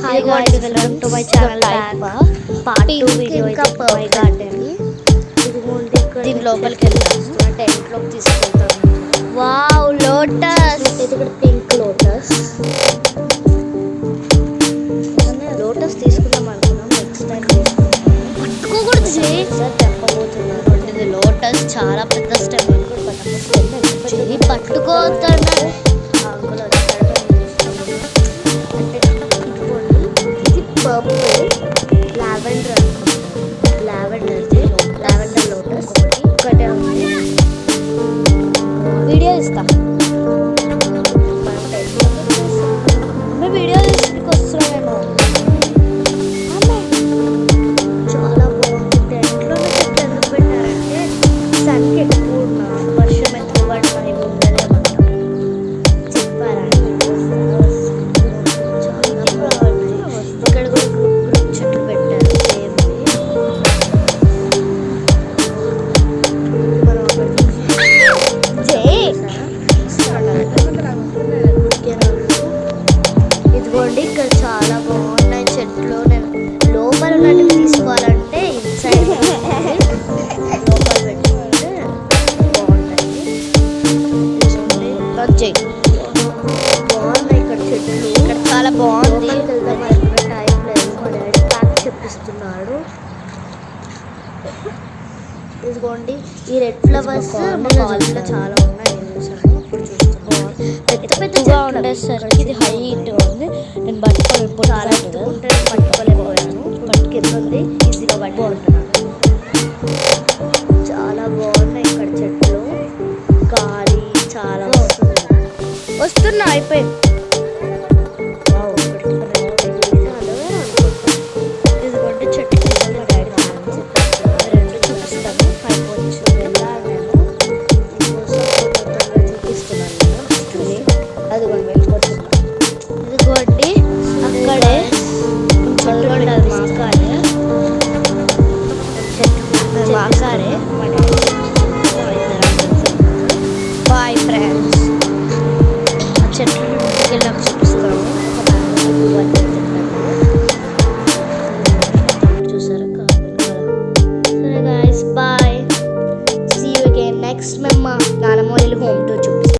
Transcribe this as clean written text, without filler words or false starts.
Hi guys, welcome to my channel part 2 video. ఇంకా my garden దీని లోపలికి వెళ్తాను, టెంట్ లోకి తీసుకెళ్తాను. Wow, lotus. ఇది కూడా పింక్ లోటస్. లోటస్ తీసుకుందాం అనుకున్నాం, నెక్స్ట్ టైం పట్టుకోకూడదు చెప్పబోతున్నాను. ఇది లోటస్ చాలా పెద్ద స్టెమ్, పట్టుకోవద్దన్నాడు. పర్పుల్ లావెండర్ లోటస్ ఒకటే ఉంది. వీడియో ఇస్తా, వీడియో తీసుకు వస్తున్నాను. చాలా బాగుంది. టెంట్లోనే చెట్లు ఎందుకు పెట్టారంటే సన్కి ఎక్కువ వర్షం ఎక్కువ పడమని ఉండలేమంట చెప్పారా. ఇక్కడ కూడా గ్రూప్ చెట్లు పెట్టారు. ఇదిగోండి, ఇక్కడ చాలా బాగున్నాయి చెట్లు. నేను లోపల ఉన్నట్టు తీసుకోవాలంటే ఇన్సైడ్ లోపల పెట్టుకుంటే బాగుంటాయి. బాగున్నాయి ఇక్కడ చెట్లు, ఇక్కడ చాలా బాగుంది. వెళ్దాం అనుకున్న టైం లేదు, మా డాడీ ప్యాక్ చెప్పిస్తున్నాడు. ఇదిగోండి, ఈ రెడ్ ఫ్లవర్స్ మా కాలేజ్లో చాలా ఉన్నాయి. పెద్ద పెద్దగా ఉండేసరికి ఇది హైట్ ఉంది. నేను చాలా ఎత్తుకుంటే పట్టుకోలేకపోయాను. పట్టుకెళ్ళి ఈజీగా పట్టుకుంటున్నాను. చాలా బాగున్నాయి ఇక్కడ చెట్లు, గాలి చాలా వస్తున్నా అయిపోయింది.